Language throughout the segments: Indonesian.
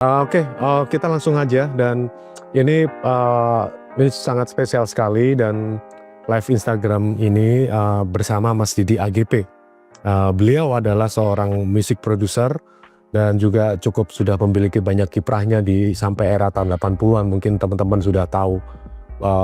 Kita langsung aja dan ini sangat spesial sekali dan live Instagram ini, bersama Mas Didi AGP. Beliau adalah seorang music producer dan juga cukup sudah memiliki banyak kiprahnya sampai era tahun 80-an. Mungkin teman-teman sudah tahu,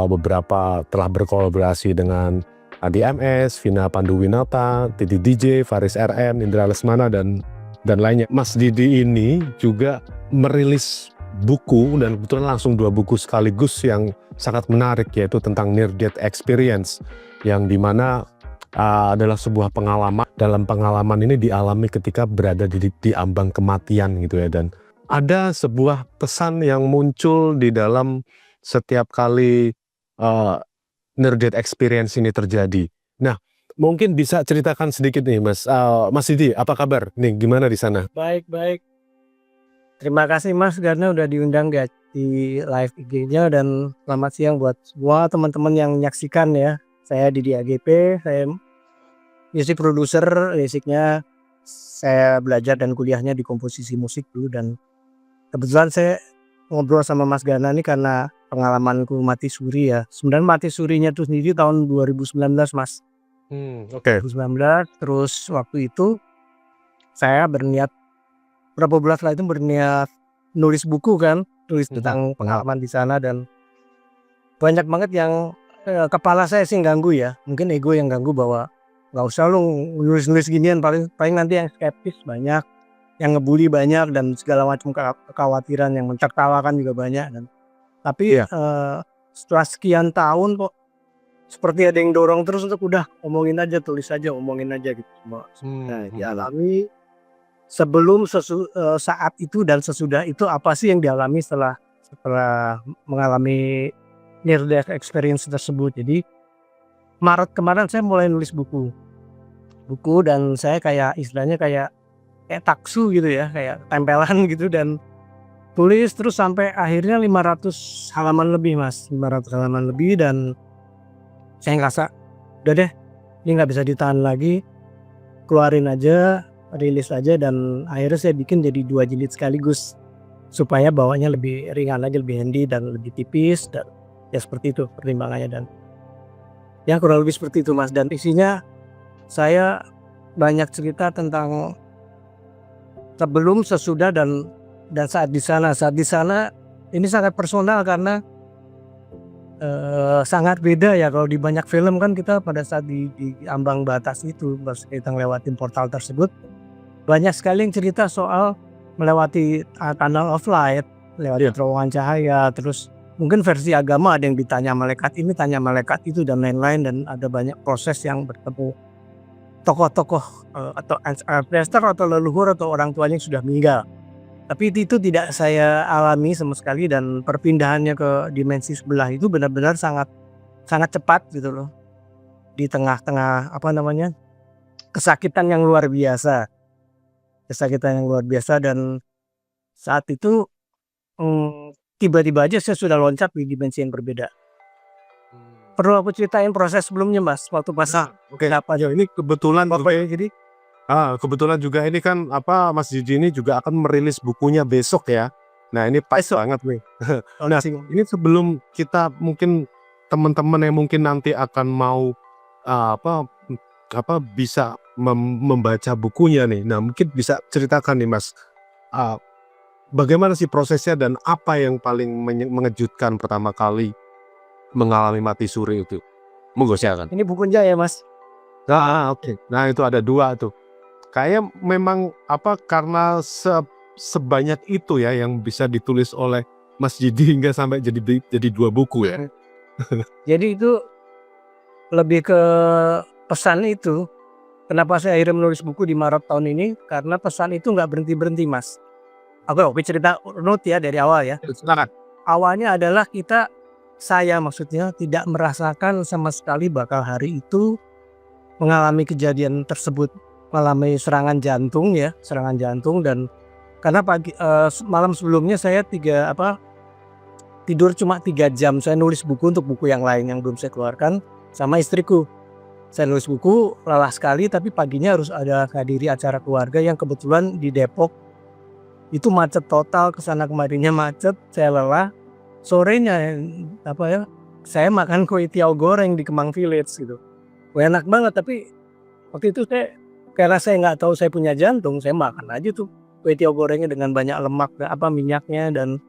beberapa telah berkolaborasi dengan Adi MS, Vina Panduwinata, Titi DJ, Faris RM, Indra Lesmana, dan lainnya. Mas Didi ini juga merilis buku dan kebetulan langsung 2 buku sekaligus yang sangat menarik, yaitu tentang Near Death Experience, yang dimana adalah sebuah pengalaman. Dalam pengalaman ini dialami ketika berada di ambang kematian gitu ya, dan ada sebuah pesan yang muncul di dalam setiap kali Near Death Experience ini terjadi. Nah, mungkin bisa ceritakan sedikit nih Mas Didi, apa kabar nih, gimana di sana? Baik. Terima kasih Mas karena udah diundang di live IG-nya, dan selamat siang buat semua teman-teman yang menyaksikan ya. Saya Didi AGP, saya music producer, basicnya saya belajar dan kuliahnya di komposisi musik dulu, dan kebetulan saya ngobrol sama Mas Gana nih karena pengalamanku mati suri ya. Sebenarnya mati surinya tuh sendiri tahun 2019 Mas. Oke. 2019, terus waktu itu saya berniat berapa bulan setelah itu berniat nulis buku kan, tulis tentang pengalaman di sana, dan banyak banget yang kepala saya sih ganggu ya, mungkin ego yang ganggu bahwa nggak usah lu nulis ginian, paling nanti yang skeptis banyak, yang ngebully banyak, dan segala macam kekhawatiran yang mentertawakan juga banyak. Dan tapi setelah sekian tahun kok seperti ada yang dorong terus untuk udah omongin aja, tulis aja, omongin aja gitu semua. Nah, dialami sebelum saat itu dan sesudah itu, apa sih yang dialami setelah mengalami near death experience tersebut. Jadi Maret kemarin saya mulai nulis buku, dan saya kayak istilahnya kayak taksu gitu ya, kayak tempelan gitu, dan tulis terus sampai akhirnya 500 halaman lebih Mas, 500 halaman lebih, dan saya ngerasa udah deh, ini nggak bisa ditahan lagi, keluarin aja, rilis aja. Dan akhirnya saya bikin jadi 2 jilid sekaligus supaya bawahnya lebih ringan aja, lebih handy dan lebih tipis, dan ya seperti itu pertimbangannya. Dan ya kurang lebih seperti itu Mas, dan isinya saya banyak cerita tentang sebelum, sesudah, dan saat di sana. Saat di sana ini sangat personal karena sangat beda ya. Kalau di banyak film kan kita pada saat di ambang batas itu, pas kita ngelewatin portal tersebut, banyak sekali yang cerita soal melewati tunnel of light, melewati terowongan cahaya. Terus mungkin versi agama ada yang ditanya malaikat ini, tanya malaikat itu, dan lain-lain. Dan ada banyak proses yang bertemu tokoh-tokoh atau ancestor atau leluhur atau orang tuanya yang sudah meninggal. Tapi itu tidak saya alami sama sekali, dan perpindahannya ke dimensi sebelah itu benar-benar sangat cepat gitu loh. Di tengah-tengah kesakitan yang luar biasa. Dan saat itu tiba-tiba aja saya sudah loncat di dimensi yang berbeda. Perlu aku ceritain proses sebelumnya Mas, waktu pas Oke. Ya, ini kebetulan jadi kebetulan juga ini kan Mas Didi ini juga akan merilis bukunya besok ya. Nah, ini pas banget nih. Nah, ini sebelum kita mungkin teman-teman yang mungkin nanti akan mau bisa membaca bukunya nih. Nah, mungkin bisa ceritakan nih Mas, bagaimana sih prosesnya dan apa yang paling mengejutkan pertama kali mengalami mati suri itu? Monggo silakan. ini bukunya ya Mas. Oke. Nah, itu ada 2 tuh. Kayaknya memang karena sebanyak itu ya yang bisa ditulis oleh Mas Didi hingga sampai jadi 2 buku ya. Jadi itu lebih ke pesan itu. Kenapa saya akhirnya menulis buku di Maret tahun ini? Karena pesan itu nggak berhenti Mas. Aku cerita runut ya dari awal ya. Silakan. Awalnya adalah saya maksudnya tidak merasakan sama sekali bakal hari itu mengalami kejadian tersebut, mengalami serangan jantung. Dan karena malam sebelumnya saya tidur cuma 3 jam. Saya nulis buku untuk buku yang lain yang belum saya keluarkan sama istriku. Saya nulis buku, lelah sekali, tapi paginya harus hadiri acara keluarga yang kebetulan di Depok Itu macet total, kesana kemarinya macet, saya lelah. Sorenya saya makan kue tiaw goreng di Kemang Village gitu. Wah, enak banget, tapi waktu itu karena saya nggak tahu saya punya jantung, saya makan aja tuh kue tiaw gorengnya dengan banyak lemak, minyaknya, dan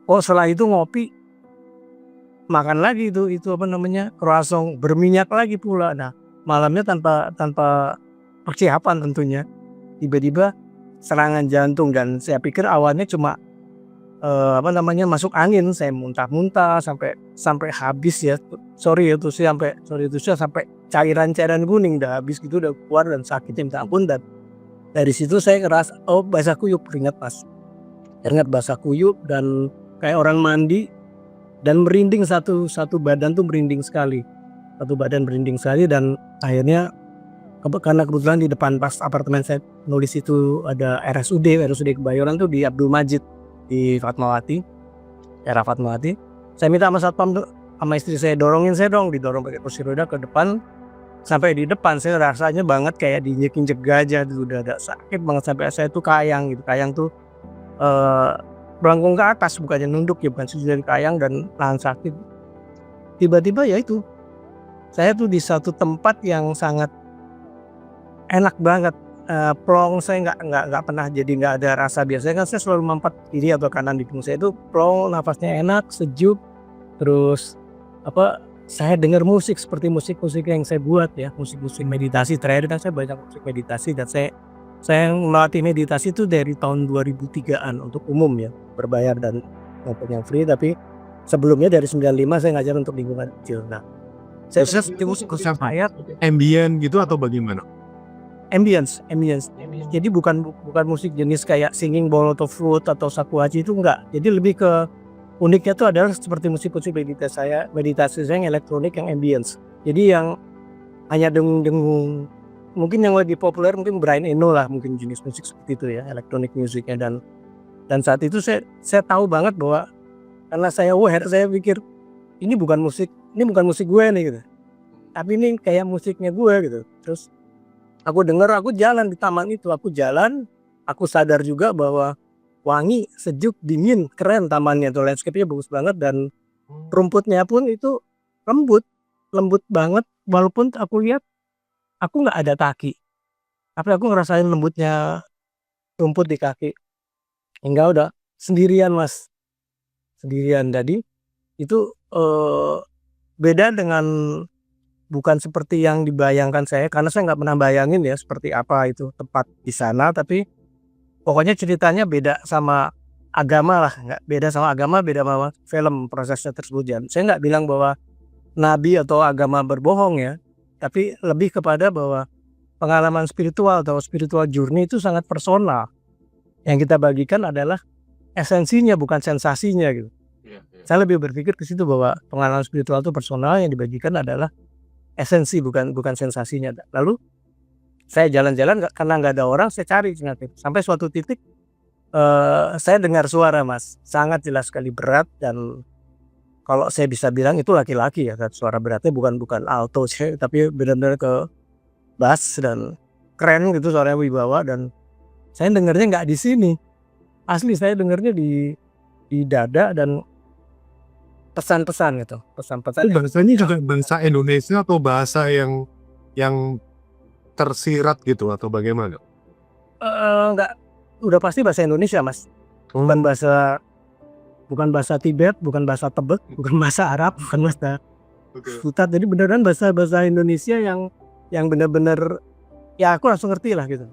setelah itu ngopi, makan lagi itu croissant berminyak lagi pula. Nah, malamnya tanpa persiapan tentunya, tiba-tiba serangan jantung, dan saya pikir awalnya cuma masuk angin, saya muntah-muntah sampai habis ya. Sorry itu sih sampai cairan kuning udah habis gitu, udah keluar dan sakitnya minta ampun. Dan dari situ saya ngerasa basah kuyup, ingat basah kuyup dan kayak orang mandi, dan merinding satu badan tuh merinding sekali. Satu badan merinding sekali, dan akhirnya karena kebetulan di depan pas apartemen saya nulis itu ada RSUD Kebayoran tuh di Abdul Majid di Fatmawati, era Fatmawati. Saya minta sama satpam tuh, sama istri saya, didorong pakai kursi roda ke depan. Sampai di depan saya rasanya banget kayak diinjek-injek gajah, udah ada sakit banget, sampai saya tuh kayang gitu. Kayang tuh melengkung ke atas, bukannya nunduk ya, bukan sujud dari kayang, dan nahan sakit. Tiba-tiba ya itu, saya tuh di satu tempat yang sangat enak banget. Plong, saya nggak pernah, jadi nggak ada rasa. Biasanya kan saya selalu mampat kiri atau kanan di punggung saya, itu plong, nafasnya enak, sejuk. Terus saya dengar musik seperti musik yang saya buat ya, musik meditasi. Terakhir kan saya banyak musik meditasi, dan saya melatih meditasi itu dari tahun 2003-an untuk umum ya, berbayar dan maupun yang free. Tapi sebelumnya dari 95 saya ngajar untuk lingkungan kecil. Nah, saya musik ambient gitu atau bagaimana? Ambience. Jadi bukan musik jenis kayak singing bowl atau flute atau shakuhachi, itu enggak. Jadi lebih ke uniknya itu adalah seperti musik meditasi saya yang elektronik, yang ambience. Jadi yang hanya dengung-dengung, mungkin yang lebih populer mungkin Brian Eno lah, mungkin jenis musik seperti itu ya, elektronik musiknya. Dan saat itu saya tahu banget bahwa, karena saya aware, saya pikir ini bukan musik gue nih gitu. Tapi ini kayak musiknya gue gitu. Terus aku dengar, aku jalan di taman itu, aku sadar juga bahwa wangi, sejuk, dingin, keren tamannya tuh, landscape-nya bagus banget, dan rumputnya pun itu lembut banget. Walaupun aku lihat aku nggak ada kaki, tapi aku ngerasain lembutnya rumput di kaki. Hingga udah sendirian tadi itu beda dengan, bukan seperti yang dibayangkan saya, karena saya nggak pernah bayangin ya seperti apa itu tempat di sana. Tapi pokoknya ceritanya beda sama agama lah, beda sama film prosesnya tersebut. Saya nggak bilang bahwa nabi atau agama berbohong ya, tapi lebih kepada bahwa pengalaman spiritual atau spiritual journey itu sangat personal. Yang kita bagikan adalah esensinya, bukan sensasinya gitu. Saya lebih berpikir ke situ, bahwa pengalaman spiritual itu personal, yang dibagikan adalah esensi, bukan sensasinya. Lalu saya jalan-jalan, karena nggak ada orang, saya cari sampai suatu titik saya dengar suara, Mas, sangat jelas sekali, berat. Dan kalau saya bisa bilang itu laki-laki ya, suara beratnya bukan alto tapi benar-benar ke bass dan keren gitu, suaranya wibawa. Dan saya dengarnya nggak di sini, asli saya dengarnya di dada, dan pesan-pesan gitu, pesan-pesan. Bahasanya juga bahasa Indonesia atau bahasa yang tersirat gitu atau bagaimana? Enggak, udah pasti bahasa Indonesia, Mas. Bukan bahasa Tibet, bukan bahasa Tebet, bukan bahasa Arab, bukan bahasa Futat. Jadi beneran bahasa Indonesia yang benar-benar ya aku langsung ngerti lah gitu,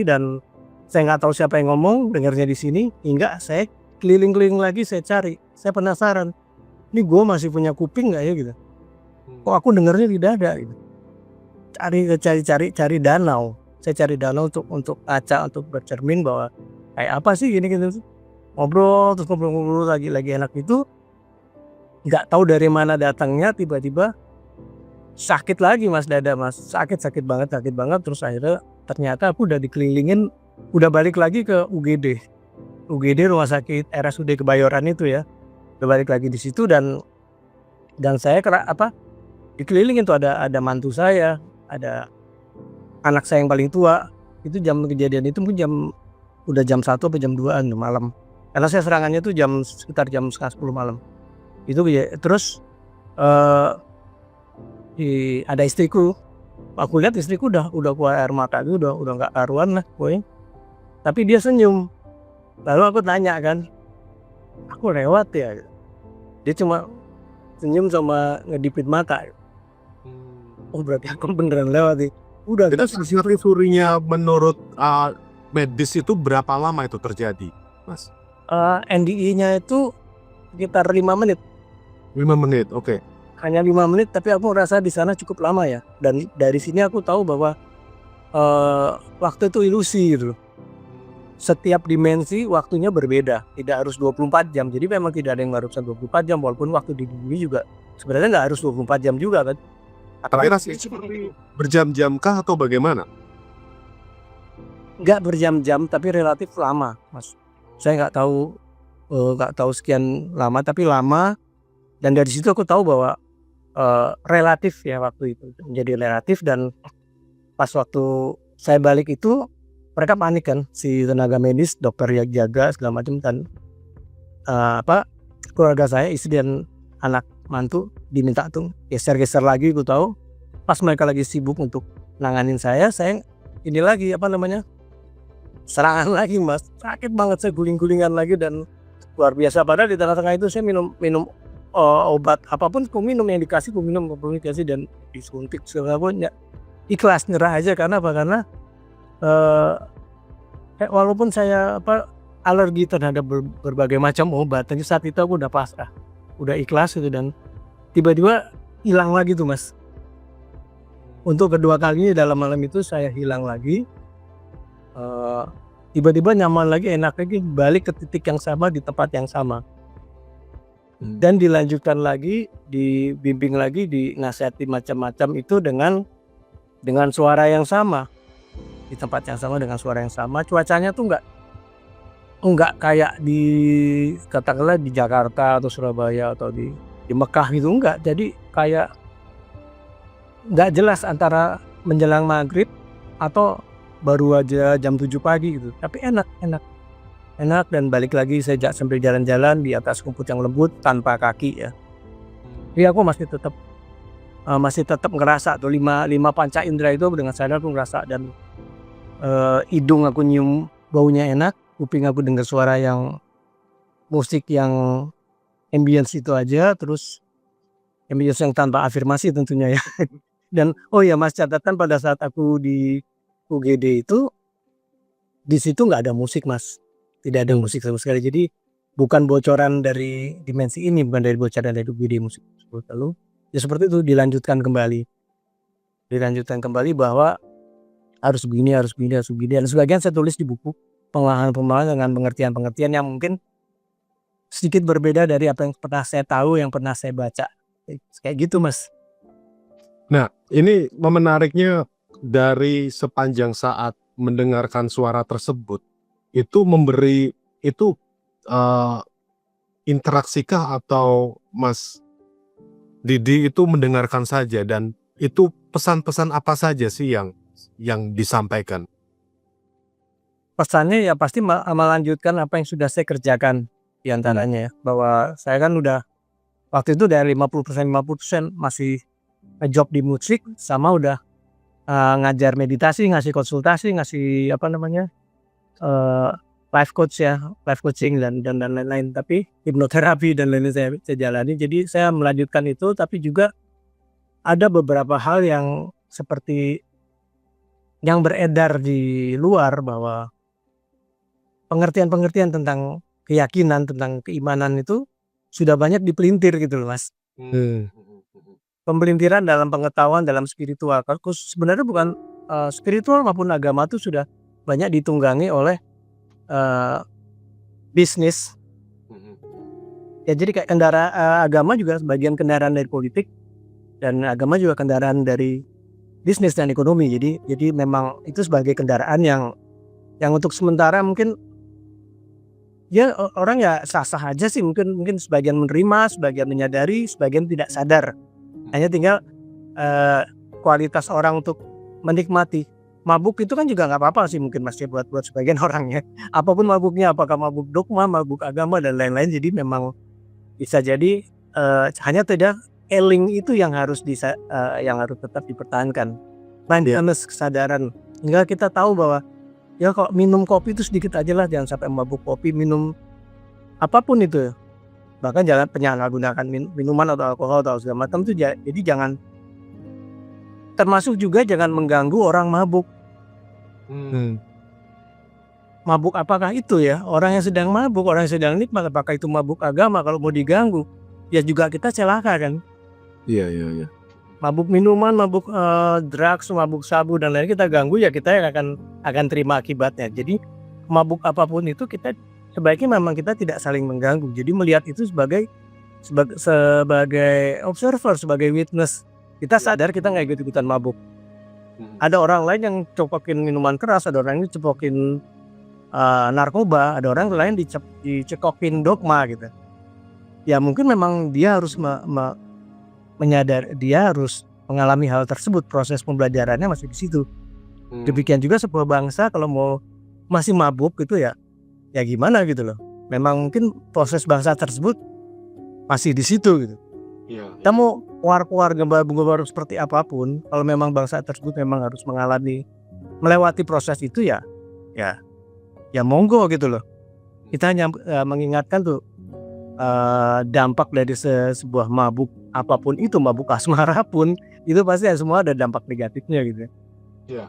dan saya nggak tahu siapa yang ngomong, dengarnya di sini. Hingga saya keliling-keliling lagi, saya cari, saya penasaran, ini gue masih punya kuping nggak ya gitu, kok aku dengarnya di dada gitu. Cari danau, saya cari danau untuk kaca, untuk bercermin bahwa kayak apa sih gini gitu. Ngobrol lagi enak itu, nggak tahu dari mana datangnya, tiba-tiba sakit lagi, Mas, dada, Mas, sakit banget. Terus akhirnya ternyata aku udah dikelilingin, udah balik lagi ke UGD rumah sakit RSUD Kebayoran itu ya, udah balik lagi di situ. Dan saya dikelilingin tuh, ada mantu saya, ada anak saya yang paling tua. Itu jam kejadian itu mungkin jam udah jam 1 atau jam 2-an malam. Karena saya serangannya tuh sekitar jam setengah 10 malam. Itu ya, terus ada istriku. Aku lihat istriku udah keluar air mata itu udah nggak karuan lah pokoknya. Tapi dia senyum. Lalu aku tanya kan, aku lewat ya? Dia cuma senyum sama ngedipit mata. Oh berarti aku beneran lewat nih. Udah. Itu suri-surinya menurut medis itu berapa lama itu terjadi, Mas? NDE-nya itu sekitar 5 menit. 5 menit, oke. Hanya 5 menit, tapi aku merasa di sana cukup lama ya. Dan dari sini aku tahu bahwa waktu itu ilusi gitu loh. Setiap dimensi waktunya berbeda, tidak harus 24 jam. Jadi memang tidak ada yang harus 24 jam, walaupun waktu di bumi juga sebenarnya nggak harus 24 jam juga kan. Tapi rasanya seperti berjam-jam kah atau bagaimana? Nggak berjam-jam, tapi relatif lama, Mas. Saya nggak tahu sekian lama, tapi lama. Dan dari situ aku tahu bahwa relatif ya waktu itu menjadi relatif. Dan pas waktu saya balik itu mereka panik kan, si tenaga medis, dokter yang jaga segala macam, dan keluarga saya, istri dan anak mantu diminta tuh geser-geser lagi. Aku tahu pas mereka lagi sibuk untuk nanganin saya ini lagi serangan lagi, Mas. Sakit banget, saya guling-gulingan lagi dan luar biasa. Padahal di tengah-tengah itu saya minum obat apapun aku minum, yang dikasih aku minum, apapun dikasih dan disuntik segala pun ya ikhlas, nyerah aja. Karena apa? Karena walaupun saya alergi terhadap berbagai macam obat, tapi saat itu aku udah pasrah, udah ikhlas gitu. Dan tiba-tiba hilang lagi tuh, Mas. Untuk kedua kalinya dalam malam itu saya hilang lagi. Tiba-tiba nyaman lagi, enak lagi, balik ke titik yang sama di tempat yang sama. Dan dilanjutkan lagi, dibimbing lagi, dinasihati macam-macam itu dengan suara yang sama, di tempat yang sama dengan suara yang sama. Cuacanya tuh enggak kayak katakanlah di Jakarta atau Surabaya atau di Mekah gitu, enggak. Jadi kayak enggak jelas antara menjelang maghrib atau baru aja jam 7 pagi gitu. Tapi enak. Dan balik lagi saya sambil jalan-jalan di atas rumput yang lembut tanpa kaki ya. Jadi aku masih tetap ngerasa tuh lima panca indera itu dengan sadar aku ngerasa. Dan hidung aku nyium baunya enak, kuping aku dengar suara yang musik yang ambience itu aja, terus ambience yang tanpa afirmasi tentunya ya. Dan oh ya Mas, catatan pada saat aku di UGD itu di situ nggak ada musik, Mas. Tidak ada musik sama sekali. Jadi bukan bocoran dari dimensi ini, bukan dari bocoran dari UGD musik tersebut. Lalu ya seperti itu dilanjutkan kembali bahwa harus begini. Dan sebagian saya tulis di buku pengalaman dengan pengertian yang mungkin sedikit berbeda dari apa yang pernah saya tahu, yang pernah saya baca. Kayak gitu, Mas. Nah, ini menariknya dari sepanjang saat mendengarkan suara tersebut, itu memberi itu interaksikah atau Mas Didi itu mendengarkan saja, dan itu pesan-pesan apa saja sih yang disampaikan? Pesannya ya pasti melanjutkan apa yang sudah saya kerjakan diantaranya ya. Bahwa saya kan udah waktu itu dari 50% masih ngejob di musik, sama udah ngajar meditasi, ngasih konsultasi, ngasih life coach ya, life coaching dan lain-lain. Tapi hipnoterapi dan lain-lain saya jalani. Jadi saya melanjutkan itu, tapi juga ada beberapa hal yang seperti yang beredar di luar, bahwa pengertian tentang keyakinan, tentang keimanan itu sudah banyak dipelintir gitu loh, Mas. Pembelintiran dalam pengetahuan, dalam spiritual. Kalau sebenarnya bukan spiritual maupun agama itu sudah banyak ditunggangi oleh bisnis. Ya jadi kayak agama juga sebagian kendaraan dari politik, dan agama juga kendaraan dari bisnis dan ekonomi. Jadi memang itu sebagai kendaraan yang untuk sementara mungkin ya orang ya sah-sah aja sih, mungkin sebagian menerima, sebagian menyadari, sebagian tidak sadar. Hanya tinggal kualitas orang untuk menikmati mabuk itu kan juga nggak apa-apa sih mungkin Mas ya buat sebagian orang ya. Apapun mabuknya, apakah mabuk dogma, mabuk agama dan lain-lain. Jadi memang bisa jadi hanya tidak eling itu yang harus tetap dipertahankan. Mindfulness, kesadaran. Hingga kita tahu bahwa ya kalau minum kopi itu sedikit aja lah, jangan sampai mabuk kopi, minum apapun itu. Bahkan jangan penyalahgunakan minuman atau alkohol atau segala macam itu, jadi jangan, termasuk juga jangan mengganggu orang mabuk. Mabuk apakah itu ya? Orang yang sedang mabuk, orang yang sedang nikmat, apakah itu mabuk agama? Kalau mau diganggu, ya juga kita celaka kan. Iya. Mabuk minuman, mabuk drugs, mabuk sabu dan lain kita ganggu, ya kita yang akan terima akibatnya. Jadi mabuk apapun itu kita sebaiknya memang kita tidak saling mengganggu. Jadi melihat itu sebagai observer, sebagai witness. Kita sadar kita nggak ikut-ikutan mabuk. Ada orang lain yang copokin minuman keras, ada orang yang copokin narkoba, ada orang lain dicekokin dogma gitu. Ya mungkin memang dia harus menyadari, dia harus mengalami hal tersebut, proses pembelajarannya masih di situ. Demikian juga sebuah bangsa kalau mau masih mabuk gitu ya gimana gitu loh. Memang mungkin proses bangsa tersebut masih di situ gitu. Kita mau keluar gembar seperti apapun, kalau memang bangsa tersebut memang harus melewati proses itu ya monggo gitu loh. Kita hanya mengingatkan tuh dampak dari sebuah mabuk apapun itu, mabuk asmara pun itu pasti semua ada dampak negatifnya gitu.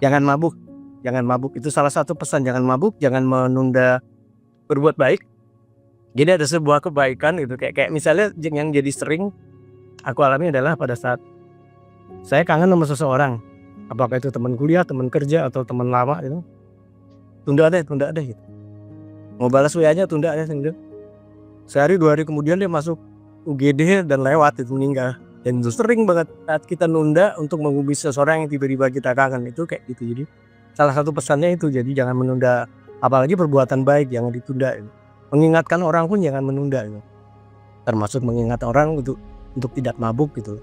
Jangan mabuk itu salah satu pesan, jangan mabuk, jangan menunda berbuat baik. Jadi ada sebuah kebaikan gitu, kayak misalnya yang jadi sering aku alami adalah pada saat saya kangen sama seseorang, apakah itu teman kuliah, teman kerja atau teman lama gitu. Tunda deh gitu. Mau balas WA-nya tunda deh gitu. Sehari 2 hari kemudian dia masuk UGD dan lewat itu, meninggal. Dan itu sering banget saat kita nunda untuk menghubungi seseorang yang tiba-tiba kita kangen, itu kayak gitu. Jadi salah satu pesannya itu, jadi jangan menunda, apalagi perbuatan baik jangan ditunda gitu. Mengingatkan orang pun jangan menunda gitu. Termasuk mengingat orang untuk tidak mabuk gitu.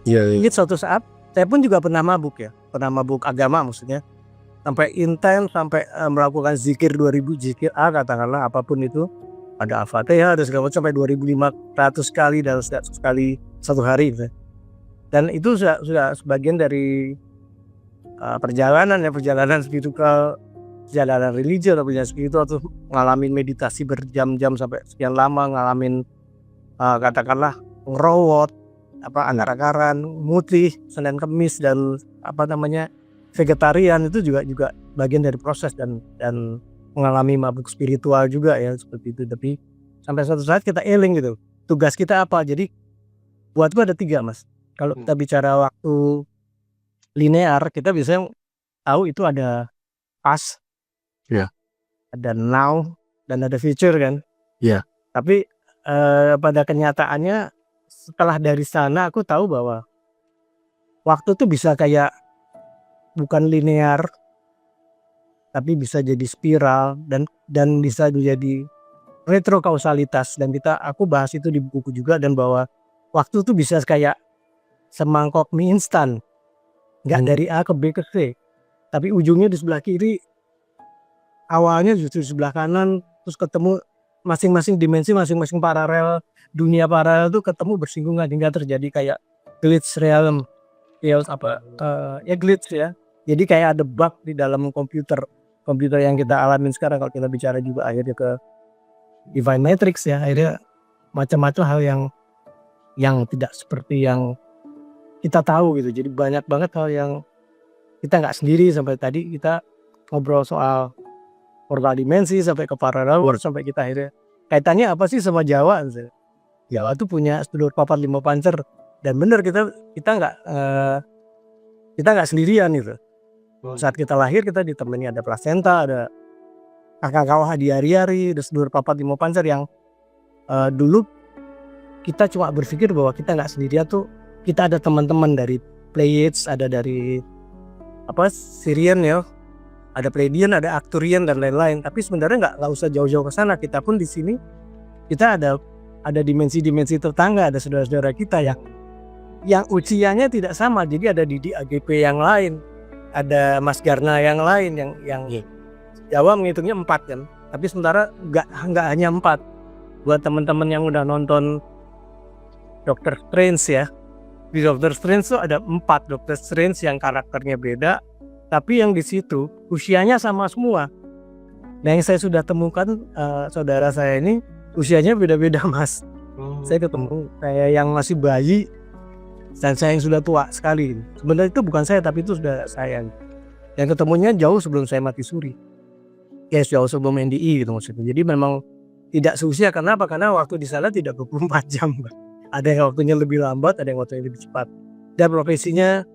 Iya. Jadi suatu saat saya pun juga pernah mabuk ya, pernah mabuk agama maksudnya. Sampai intens, sampai melakukan zikir 2000 zikir katakanlah apapun itu. Ada Al-Fatihah, ada segala macam sampai 2500 kali dalam sekali satu hari gitu. Dan itu sudah sebagian dari perjalanan spiritual, perjalanan religi atau perjalanan spiritual, atau ngalamin meditasi berjam-jam sampai sekian lama, ngalamin katakanlah ngerowot, anggar-anggaran, mutih, Senin Kemis dan vegetarian, itu juga bagian dari proses dan mengalami mabuk spiritual juga ya seperti itu. Tapi sampai suatu saat kita eling gitu, tugas kita apa. Jadi buatku ada 3 Mas. Kalau kita bicara waktu linear, kita bisa tahu itu ada past, ada now, dan ada future kan. Tapi pada kenyataannya setelah dari sana aku tahu bahwa waktu tuh bisa kayak bukan linear, tapi bisa jadi spiral dan bisa jadi retrokausalitas. Dan aku bahas itu di buku juga, dan bahwa waktu tuh bisa kayak semangkok mie instan, nggak dari A ke B ke C, tapi ujungnya di sebelah kiri, awalnya justru di sebelah kanan, terus ketemu masing-masing dimensi, masing-masing paralel, dunia paralel tuh ketemu bersinggungan hingga terjadi kayak glitch realm, glitch ya. Jadi kayak ada bug di dalam komputer yang kita alamin sekarang. Kalau kita bicara juga akhirnya ke Divine Matrix ya, akhirnya macam-macam hal yang tidak seperti yang kita tahu gitu. Jadi banyak banget hal yang kita nggak sendiri. Sampai tadi kita ngobrol soal portal dimensi sampai ke parallel world, sampai kita akhirnya kaitannya apa sih sama Jawa? Jawa tuh punya sedulur papat 5 pancer, dan benar kita nggak sendirian gitu. Saat kita lahir kita ditemani ada plasenta, ada kakak kawah di hari-hari, ada sedulur papat 5 pancer yang dulu kita cuma berpikir bahwa kita nggak sendirian tuh, kita ada teman-teman dari Pleiades, ada dari Sirian ya, ada Pleiadian, ada Arcturian dan lain-lain. Tapi sebenarnya nggak usah jauh-jauh ke sana, kita pun di sini kita ada dimensi-dimensi tetangga, ada saudara-saudara kita yang usianya tidak sama. Jadi ada di AGP yang lain, ada Mas Garna yang lain yang Jawa menghitungnya 4 kan. Tapi sementara nggak hanya 4. Buat teman-teman yang udah nonton Doctor Strange ya. Di Doctor Strange tuh ada 4 Doctor Strange yang karakternya beda, tapi yang di situ usianya sama semua. Nah, yang saya sudah temukan saudara saya ini usianya beda-beda, Mas. Saya ketemu kayak yang masih bayi dan saya yang sudah tua sekali. Sebenarnya itu bukan saya, tapi itu sudah saya. Yang ketemunya jauh sebelum saya mati suri. Ya jauh sebelum NDI gitu maksudnya. Jadi memang tidak seusia. Karena apa? Karena waktu di sana tidak 24 jam. Ada yang waktunya lebih lambat, ada yang waktunya lebih cepat. Dan profesinya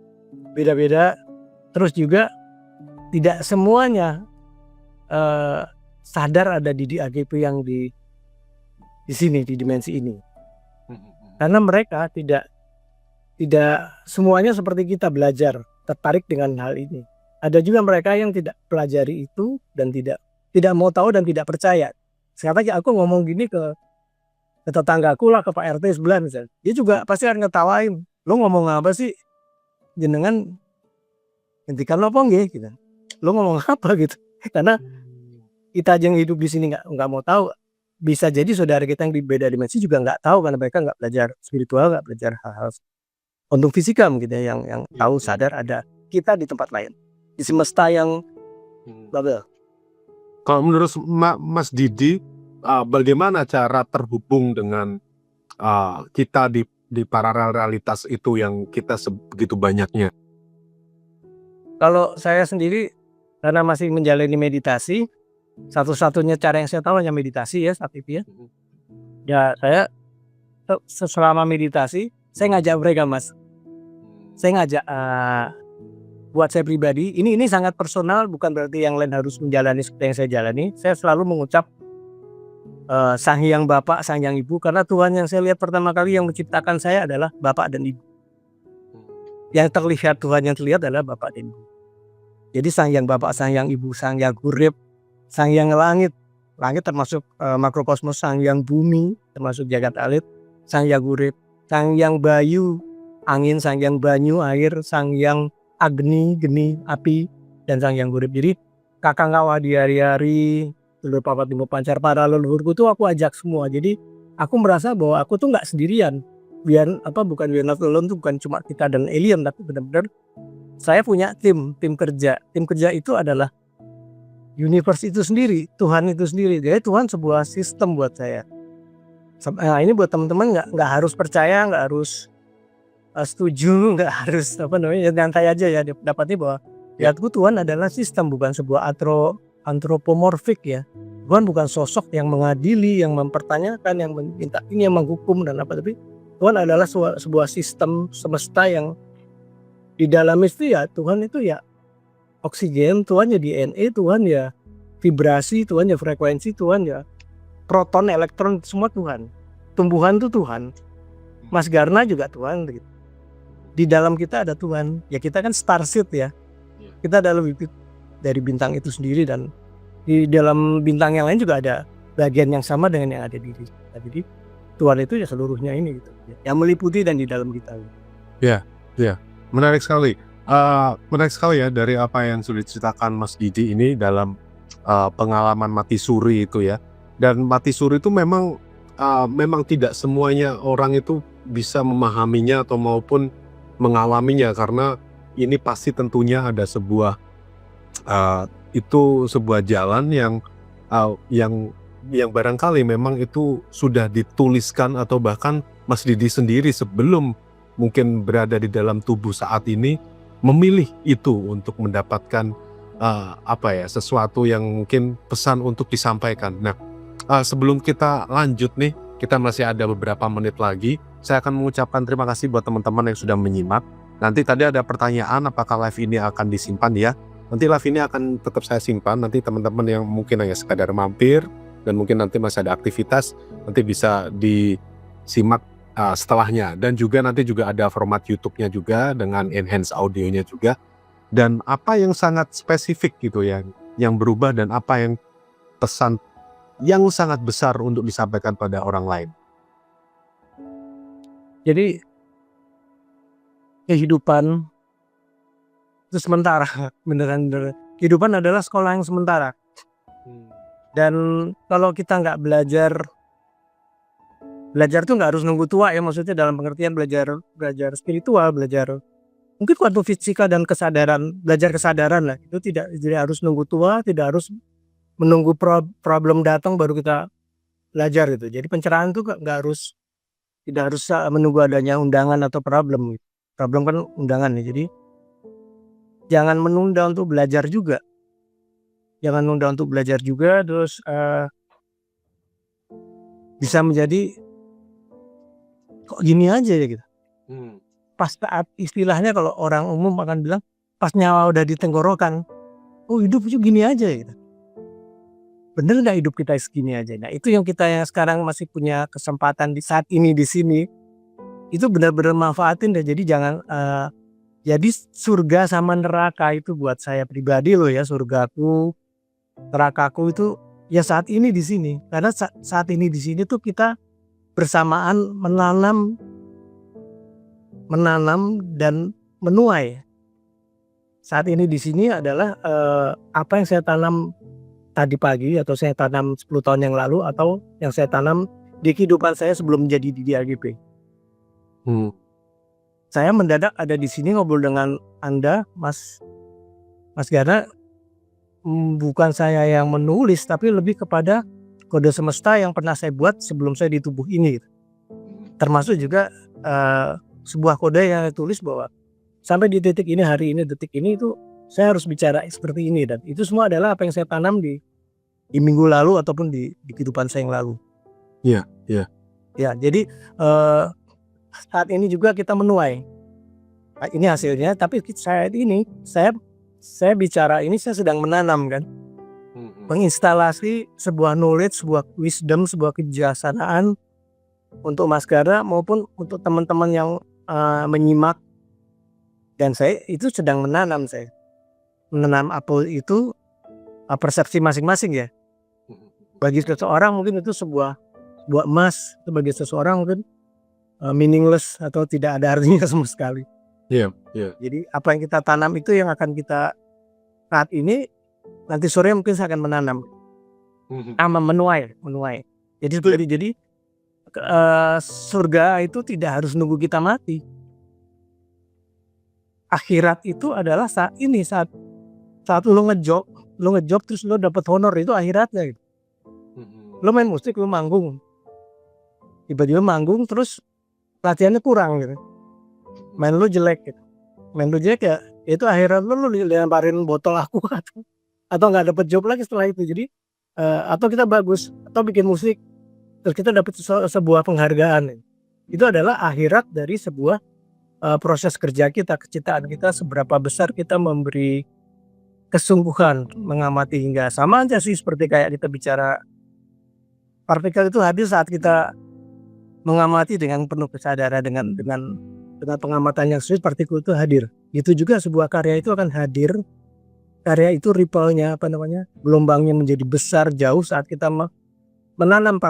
beda-beda. Terus juga tidak semuanya sadar ada di AGP yang di sini, di dimensi ini. Karena mereka tidak semuanya seperti kita belajar, tertarik dengan hal ini. Ada juga mereka yang tidak pelajari itu dan tidak mau tahu dan tidak percaya. Sekarang aku ngomong gini ke tetanggaku lah, ke Pak RT sebelah misalnya. Dia juga pasti akan ngetawain. Lo ngomong apa sih? Jenengan hentikan lo apa nggih gitu. Lo ngomong apa gitu. Karena kita aja yang hidup di sini nggak mau tahu. Bisa jadi saudara kita yang di beda dimensi juga nggak tahu karena mereka nggak belajar spiritual, nggak belajar hal-hal untuk fisika gitu ya, yang tahu sadar ada kita di tempat lain. Di semesta yang bubble. Kalau menurut Mas Didi, bagaimana cara terhubung dengan kita di paralel realitas itu yang kita sebegitu banyaknya? Kalau saya sendiri karena masih menjalani meditasi, satu-satunya cara yang saya tahu hanya meditasi ya saat itu ya. Ya saya selama meditasi saya ngajak mereka, Mas. Saya ngajak buat saya pribadi, ini sangat personal, bukan berarti yang lain harus menjalani seperti yang saya jalani. Saya selalu mengucap Sang Hyang Bapak, Sang Hyang Ibu, karena Tuhan yang saya lihat pertama kali yang menciptakan saya adalah Bapak dan Ibu. Yang terlihat, Tuhan yang terlihat adalah Bapak dan Ibu. Jadi Sang Hyang Bapak, Sang Hyang Ibu, Sang Hyang Urip, Sang Hyang Langit. Langit termasuk makrokosmos, Sang Hyang Bumi termasuk jagat alit, Sang Hyang Urip, Sang Hyang Bayu, angin, Sang Hyang Banyu, air, Sang Hyang Agni, geni, api, dan Sang Hyang Urip. Jadi kakang kawah di hari-hari, leluhur papat lima pancar, para leluhurku tuh aku ajak semua. Jadi aku merasa bahwa aku tuh nggak sendirian. Bukan we are not alone, tuh bukan cuma kita dan alien, tapi benar-benar saya punya tim kerja. Tim kerja itu adalah universe itu sendiri, Tuhan itu sendiri. Jadi Tuhan sebuah sistem buat saya. Nah, ini buat teman-teman nggak harus percaya, nggak harus setuju, nggak harus nyantai aja ya, dapatnya bahwa lihatku Tuhan adalah sistem, bukan sebuah antropomorfik ya. Tuhan bukan sosok yang mengadili, yang mempertanyakan, yang minta ini, yang menghukum dan apa, tapi Tuhan adalah sebuah sistem semesta yang di dalam itu ya Tuhan itu ya oksigen, Tuhan ya DNA, Tuhan ya vibrasi, Tuhan ya frekuensi, Tuhan ya proton, elektron, semua Tuhan. Tumbuhan itu Tuhan. Mas Garna juga Tuhan gitu. Di dalam kita ada Tuhan. Ya kita kan starseed ya. Kita adalah bibit dari bintang itu sendiri, dan di dalam bintang yang lain juga ada bagian yang sama dengan yang ada di diri kita. Jadi Tuhan itu ya seluruhnya ini gitu. Yang meliputi dan di dalam kita. Ya. Menarik sekali. Menarik sekali ya dari apa yang sudah diceritakan Mas Didi ini dalam pengalaman mati suri itu ya. Dan mati suri itu memang tidak semuanya orang itu bisa memahaminya atau maupun mengalaminya, karena ini pasti tentunya ada sebuah jalan yang barangkali memang itu sudah dituliskan, atau bahkan Mas Didi sendiri sebelum mungkin berada di dalam tubuh saat ini memilih itu untuk mendapatkan sesuatu yang mungkin pesan untuk disampaikan. Nah, sebelum kita lanjut nih, kita masih ada beberapa menit lagi. Saya akan mengucapkan terima kasih buat teman-teman yang sudah menyimak. Nanti tadi ada pertanyaan apakah live ini akan disimpan ya. Nanti live ini akan tetap saya simpan. Nanti teman-teman yang mungkin hanya sekadar mampir dan mungkin nanti masih ada aktivitas, nanti bisa disimak setelahnya. Dan juga nanti juga ada format YouTube-nya juga dengan enhance audionya juga. Dan apa yang sangat spesifik gitu ya, yang berubah, dan apa yang pesan yang sangat besar untuk disampaikan pada orang lain. Jadi kehidupan itu sementara. Beneran kehidupan adalah sekolah yang sementara. Dan kalau kita nggak belajar tuh nggak harus nunggu tua ya, maksudnya dalam pengertian belajar spiritual, belajar mungkin kuantum fisika dan kesadaran, belajar kesadaran lah. Itu tidak harus nunggu tua, tidak harus menunggu problem datang baru kita belajar gitu. Jadi pencerahan itu tidak harus menunggu adanya undangan atau problem gitu. Problem kan undangan ya. Jadi jangan menunda untuk belajar juga. Terus bisa menjadi kok gini aja ya gitu. Pas saat istilahnya kalau orang umum akan bilang pas nyawa udah di tenggorokan, oh hidup itu gini aja gitu. Bener nggak hidup kita segini aja? Nah itu yang kita yang sekarang masih punya kesempatan di saat ini di sini, itu benar-benar manfaatin deh. Jadi jangan jadi surga sama neraka itu buat saya pribadi loh ya, surgaku, nerakaku itu ya saat ini di sini. Karena saat ini di sini tuh kita bersamaan menanam dan menuai. Saat ini di sini adalah apa yang saya tanam tadi pagi atau saya tanam 10 tahun yang lalu atau yang saya tanam di kehidupan saya sebelum menjadi di AGP. Saya mendadak ada di sini ngobrol dengan Anda, Mas Gana. Bukan saya yang menulis, tapi lebih kepada kode semesta yang pernah saya buat sebelum saya di tubuh ini. Termasuk juga sebuah kode yang saya tulis bahwa sampai di detik ini, hari ini, detik ini itu saya harus bicara seperti ini. Dan itu semua adalah apa yang saya tanam di minggu lalu ataupun di kehidupan saya yang lalu. Iya. Ya, jadi saat ini juga kita menuai. Nah, ini hasilnya, tapi saat ini saya bicara ini saya sedang menanam kan. Menginstalasi sebuah knowledge, sebuah wisdom, sebuah kebijaksanaan untuk Mas Gara maupun untuk teman-teman yang menyimak. Dan saya itu sedang menanam apel itu persepsi masing-masing ya. Bagi seseorang mungkin itu sebuah emas, bagi seseorang mungkin meaningless atau tidak ada artinya sama sekali. Iya. Jadi apa yang kita tanam itu yang akan kita saat ini, nanti sore mungkin saya akan menanam, menuai. Jadi surga itu tidak harus nunggu kita mati. Akhirat itu adalah saat ini, saat lo ngejob terus lo dapet honor, itu akhiratnya gitu. Lo main musik, lo manggung, tiba-tiba manggung terus latihannya kurang gitu, main lo jelek ya itu akhirat lo lemparin botol aku atau nggak dapet job lagi setelah itu. Jadi atau kita bagus atau bikin musik terus kita dapet sebuah penghargaan, itu adalah akhirat dari sebuah proses kerja kita, kecintaan kita, seberapa besar kita memberi kesungguhan mengamati. Hingga sama aja sih seperti kayak kita bicara partikel itu hadir saat kita mengamati dengan penuh kesadaran, dengan pengamatan yang serius, partikel itu hadir. Itu juga sebuah karya itu akan hadir. Karya itu ripple-nya gelombangnya menjadi besar jauh saat kita menanam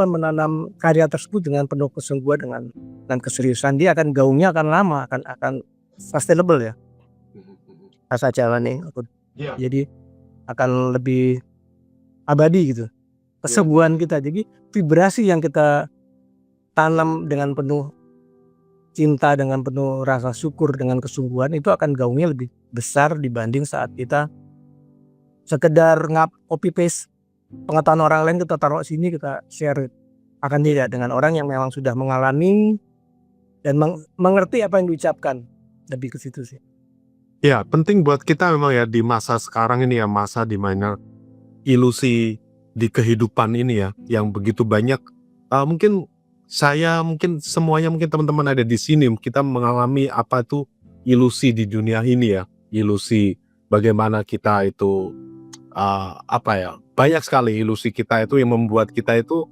menanam karya tersebut dengan penuh kesungguhan, dengan keseriusan. Dia akan gaungnya akan lama, akan sustainable ya. Rasa jalan nih. Jadi akan lebih abadi gitu. Kesungguhan kita. Jadi vibrasi yang kita tanam dengan penuh cinta, dengan penuh rasa syukur, dengan kesungguhan, itu akan gaungnya lebih besar dibanding saat kita sekedar copy paste pengetahuan orang lain kita taruh sini, kita share. Akan tidak, dengan orang yang memang sudah mengalami dan mengerti apa yang diucapkan. Lebih ke situ sih. Ya, penting buat kita memang ya di masa sekarang ini ya, masa di mana ilusi di kehidupan ini ya, yang begitu banyak. Mungkin semuanya, mungkin teman-teman ada di sini, kita mengalami apa itu ilusi di dunia ini ya. Ilusi bagaimana kita itu banyak sekali ilusi kita itu yang membuat kita itu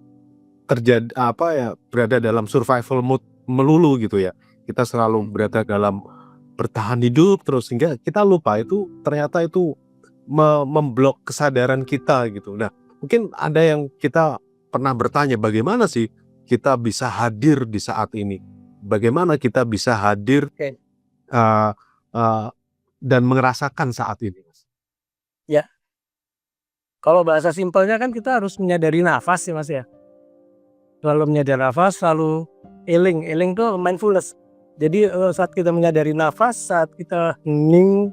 berada dalam survival mode melulu gitu ya. Kita selalu berada dalam bertahan hidup terus, sehingga kita lupa itu ternyata itu memblok kesadaran kita gitu. Nah, mungkin ada yang kita pernah bertanya, bagaimana sih kita bisa hadir di saat ini? Bagaimana kita bisa hadir dan merasakan saat ini, Mas? Kalau bahasa simpelnya kan kita harus menyadari nafas ya Mas ya. Selalu menyadari nafas, selalu healing. Healing itu mindfulness. Jadi saat kita menyadari nafas, saat kita hening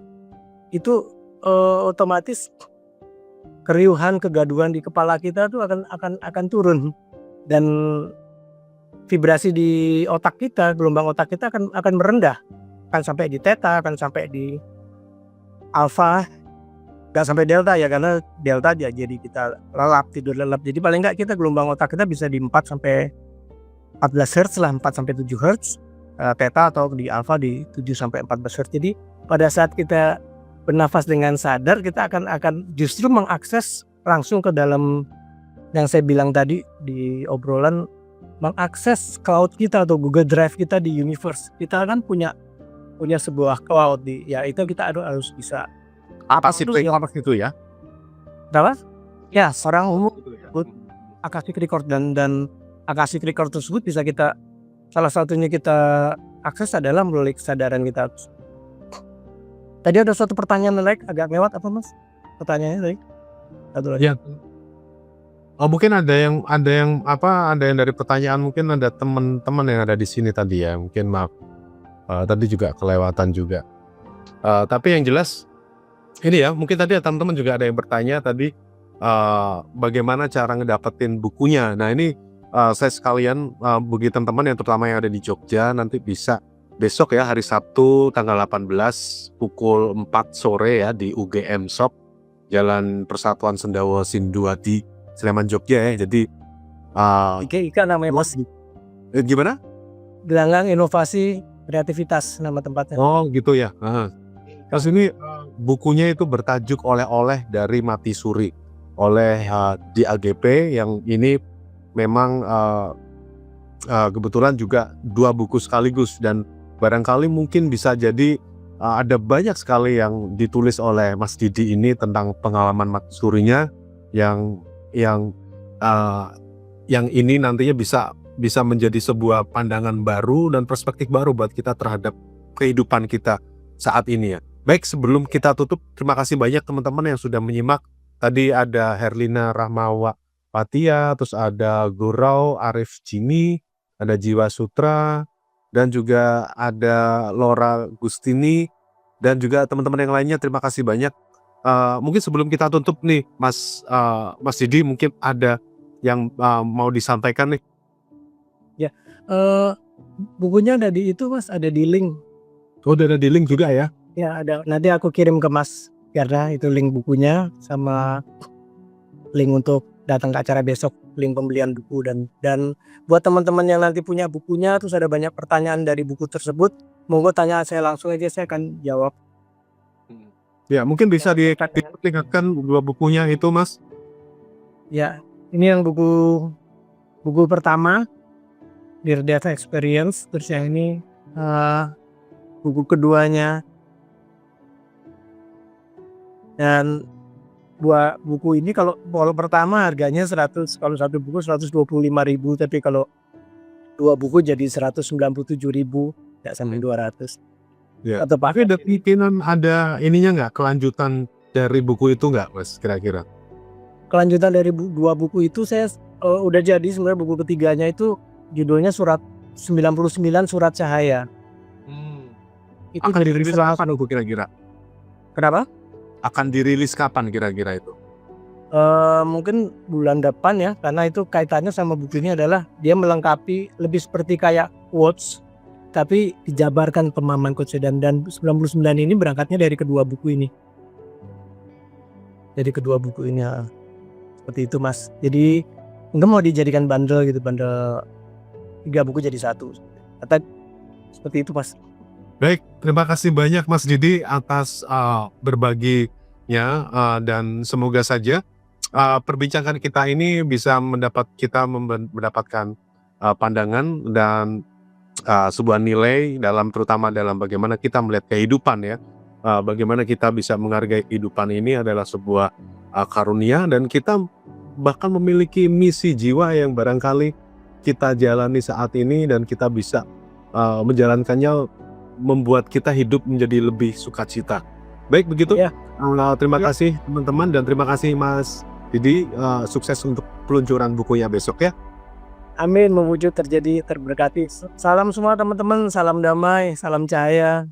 itu otomatis keriuhan, kegaduhan di kepala kita tuh akan turun, dan vibrasi di otak kita, gelombang otak kita akan merendah, akan sampai di theta, akan sampai di alpha. Gak sampai delta ya, karena delta aja jadi kita tidur lelap. Jadi paling nggak kita gelombang otak kita bisa di 4 sampai 14 Hz lah, 4 sampai 7 Hz. Theta atau di alpha di 7 sampai 14 Hz. Jadi pada saat kita bernafas dengan sadar, kita akan justru mengakses langsung ke dalam yang saya bilang tadi di obrolan, mengakses cloud kita atau Google Drive kita di universe. Kita kan punya sebuah cloud ya itu kita harus bisa. Apa sih itu ya? Berapa? Ya, seorang umum Akashic Record dan Akashic Record tersebut bisa kita, salah satunya kita akses adalah melalui kesadaran kita. Tadi ada suatu pertanyaan agak lewat apa Mas? Pertanyaannya tadi? Satu lagi. Ya. Oh, mungkin ada yang dari pertanyaan, mungkin ada teman-teman yang ada di sini tadi ya. Mungkin maaf. Tadi juga kelewatan juga. Tapi yang jelas ini ya, mungkin tadi teman-teman juga ada yang bertanya tadi bagaimana cara ngedapetin bukunya. Nah ini saya sekalian bagi teman-teman yang terutama yang ada di Jogja, nanti bisa besok ya, hari Sabtu tanggal 18 pukul 4 sore ya di UGM Shop, Jalan Persatuan Sendawa Sinduadi, Sleman, Jogja ya. Jadi Ika namanya Mas. Gimana? Gelanggang Inovasi Kreativitas nama tempatnya. Oh gitu ya. Terus ini bukunya itu bertajuk Oleh-oleh dari Mati Suri oleh di AGP, yang ini memang kebetulan juga 2 buku sekaligus, dan barangkali mungkin bisa jadi ada banyak sekali yang ditulis oleh Mas Didi ini tentang pengalaman mati surinya yang ini nantinya bisa menjadi sebuah pandangan baru dan perspektif baru buat kita terhadap kehidupan kita saat ini ya. Baik, sebelum kita tutup, terima kasih banyak teman-teman yang sudah menyimak. Tadi ada Herlina Rahmawatia, terus ada Gurau Arif Jimmy, ada Jiwa Sutra, dan juga ada Laura Gustini, dan juga teman-teman yang lainnya. Terima kasih banyak. Mungkin sebelum kita tutup nih, Mas Didi, mungkin ada yang mau disampaikan nih. Ya, bukunya ada di itu Mas, ada di link. Oh, udah ada di link juga ya? Ya ada, nanti aku kirim ke Mas karena itu link bukunya sama link untuk datang ke acara besok, link pembelian buku, dan buat teman-teman yang nanti punya bukunya terus ada banyak pertanyaan dari buku tersebut, monggo tanya saya langsung aja, saya akan jawab. Ya, mungkin bisa diperlihatkan 2 bukunya itu Mas. Ya, ini yang buku pertama Near Death Experience, terus yang ini buku keduanya. Dan buat buku ini kalau pertama harganya 100, kalau satu buku 125.000, tapi kalau 2 buku jadi 197.000, tidak sampai 200. Ya. Atau Tapi ada kemungkinan ada ininya nggak, kelanjutan dari buku itu nggak Mas, kira-kira? Kelanjutan dari 2 buku itu saya udah jadi sebenarnya. Buku ketiganya itu judulnya Surat 99 Surat Cahaya. Itu akan dirilis kapan buku kira-kira? Kenapa? Akan dirilis kapan kira-kira itu? Mungkin bulan depan ya, karena itu kaitannya sama buku ini adalah dia melengkapi, lebih seperti kayak quotes tapi dijabarkan pemahaman coach, dan 99 ini berangkatnya dari kedua buku ini. Jadi kedua buku ini ya, seperti itu Mas. Jadi enggak mau dijadikan bundle gitu, bundle 3 buku jadi 1. Atau seperti itu Mas. Baik, terima kasih banyak Mas Didi atas berbaginya, dan semoga saja perbincangan kita ini bisa mendapatkan pandangan dan sebuah nilai terutama dalam bagaimana kita melihat kehidupan ya. Bagaimana kita bisa menghargai kehidupan ini adalah sebuah karunia, dan kita bahkan memiliki misi jiwa yang barangkali kita jalani saat ini, dan kita bisa menjalankannya membuat kita hidup menjadi lebih sukacita. Baik begitu. Iya. Terima kasih teman-teman dan terima kasih Mas Didi, sukses untuk peluncuran bukunya besok ya. Amin, mewujud terjadi terberkati. Salam semua teman-teman, salam damai, salam cahaya.